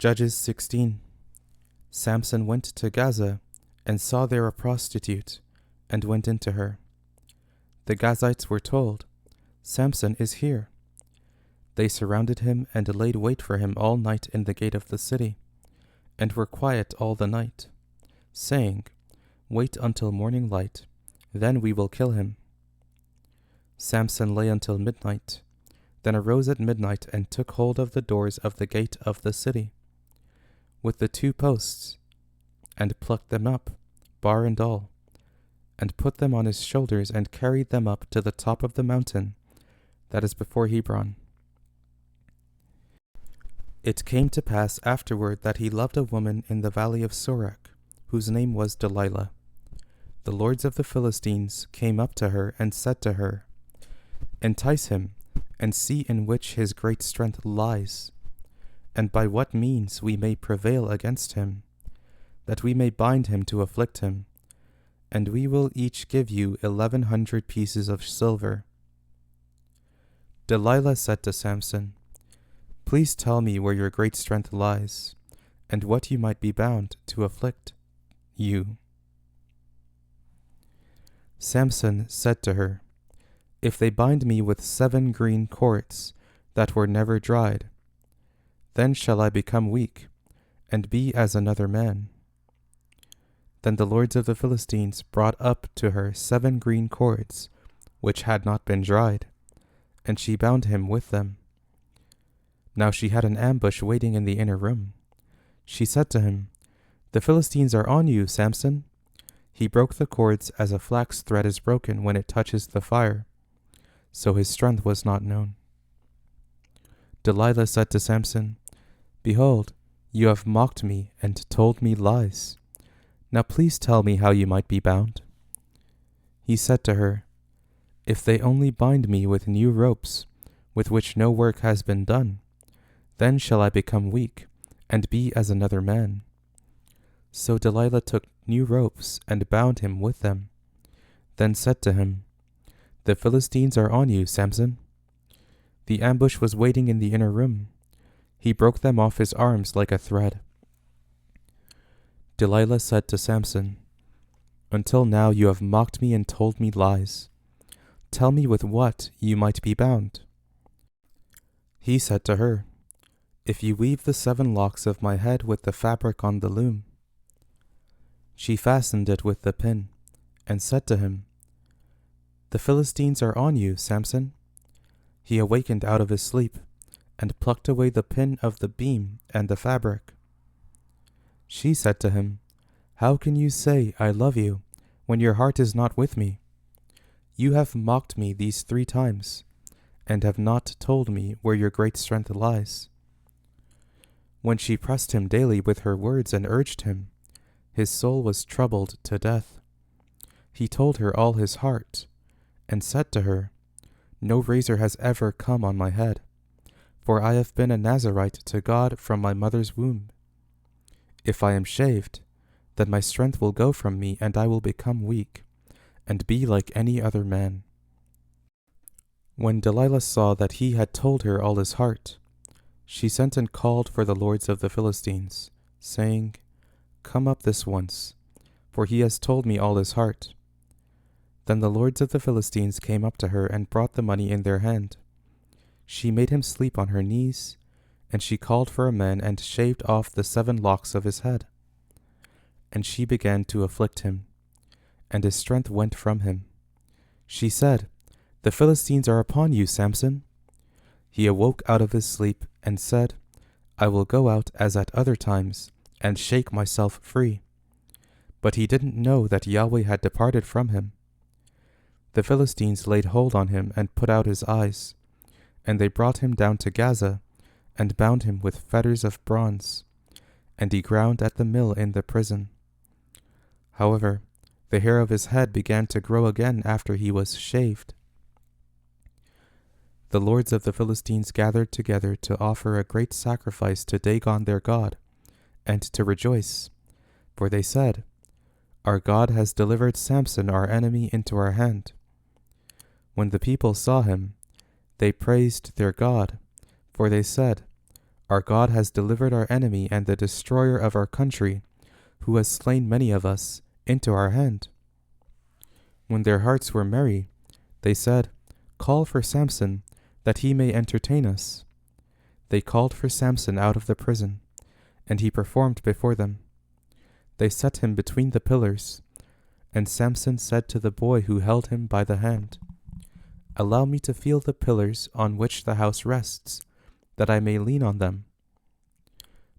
Judges 16. Samson went to Gaza, and saw there a prostitute, and went into her. The Gazites were told, Samson is here. They surrounded him and laid wait for him all night in the gate of the city, and were quiet all the night, saying, Wait until morning light, then we will kill him. Samson lay until midnight, then arose at midnight and took hold of the doors of the gate of the city, with the 2 posts, and plucked them up, bar and all, and put them on his shoulders, and carried them up to the top of the mountain that is before Hebron. It came to pass afterward that he loved a woman in the valley of Sorek, whose name was Delilah. The lords of the Philistines came up to her and said to her, Entice him, and see in which his great strength lies, and by what means we may prevail against him, that we may bind him to afflict him, and we will each give you 1,100 pieces of silver. Delilah said to Samson, Please tell me where your great strength lies, and what you might be bound to afflict you. Samson said to her, If they bind me with 7 green cords that were never dried, then shall I become weak, and be as another man. Then the lords of the Philistines brought up to her 7 green cords, which had not been dried, and she bound him with them. Now she had an ambush waiting in the inner room. She said to him, The Philistines are on you, Samson. He broke the cords as a flax thread is broken when it touches the fire, so his strength was not known. Delilah said to Samson, Behold, you have mocked me and told me lies. Now please tell me how you might be bound. He said to her, If they only bind me with new ropes, with which no work has been done, then shall I become weak, and be as another man. So Delilah took new ropes and bound him with them, then said to him, The Philistines are on you, Samson. The ambush was waiting in the inner room. He broke them off his arms like a thread. Delilah said to Samson, Until now you have mocked me and told me lies. Tell me with what you might be bound. He said to her, If you weave the 7 locks of my head with the fabric on the loom. She fastened it with the pin, and said to him, The Philistines are on you, Samson. He awakened out of his sleep, and plucked away the pin of the beam and the fabric. She said to him, How can you say, I love you, when your heart is not with me? You have mocked me these 3 times, and have not told me where your great strength lies. When she pressed him daily with her words and urged him, his soul was troubled to death. He told her all his heart, and said to her, No razor has ever come on my head, for I have been a Nazirite to God from my mother's womb. If I am shaved, then my strength will go from me, and I will become weak, and be like any other man. When Delilah saw that he had told her all his heart, she sent and called for the lords of the Philistines, saying, Come up this once, for he has told me all his heart. Then the lords of the Philistines came up to her and brought the money in their hand. She made him sleep on her knees, and she called for a man and shaved off the 7 locks of his head. And she began to afflict him, and his strength went from him. She said, The Philistines are upon you, Samson. He awoke out of his sleep and said, I will go out as at other times, and shake myself free. But he didn't know that Yahweh had departed from him. The Philistines laid hold on him and put out his eyes, and they brought him down to Gaza, and bound him with fetters of bronze, and he ground at the mill in the prison. However, the hair of his head began to grow again after he was shaved. The lords of the Philistines gathered together to offer a great sacrifice to Dagon their god, and to rejoice, for they said, Our God has delivered Samson our enemy into our hand. When the people saw him, they praised their God, for they said, Our God has delivered our enemy and the destroyer of our country, who has slain many of us, into our hand. When their hearts were merry, they said, Call for Samson, that he may entertain us. They called for Samson out of the prison, and he performed before them. They set him between the pillars, and Samson said to the boy who held him by the hand, Allow me to feel the pillars on which the house rests, that I may lean on them.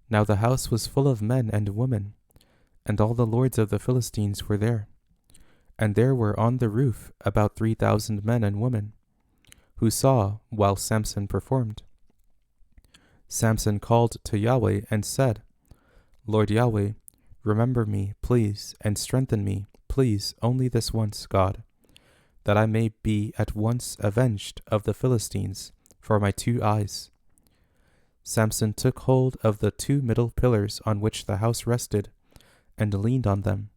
Now the house was full of men and women, and all the lords of the Philistines were there. And there were on the roof about 3,000 men and women, who saw while Samson performed. Samson called to Yahweh and said, Lord Yahweh, remember me, please, and strengthen me, please, only this once, God, that I may be at once avenged of the Philistines for my 2 eyes. Samson took hold of the 2 middle pillars on which the house rested, and leaned on them,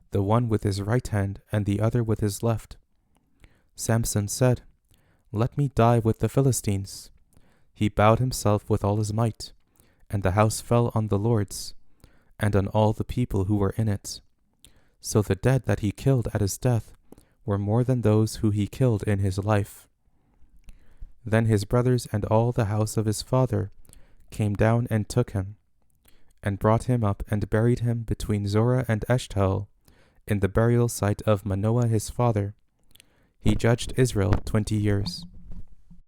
the one with his right hand and the other with his left. Samson said, Let me die with the Philistines. He bowed himself with all his might, and the house fell on the lords, and on all the people who were in it. So the dead that he killed at his death were more than those who he killed in his life. Then his brothers and all the house of his father came down and took him, and brought him up and buried him between Zorah and Eshtaol, in the burial site of Manoah his father. He judged Israel 20 years.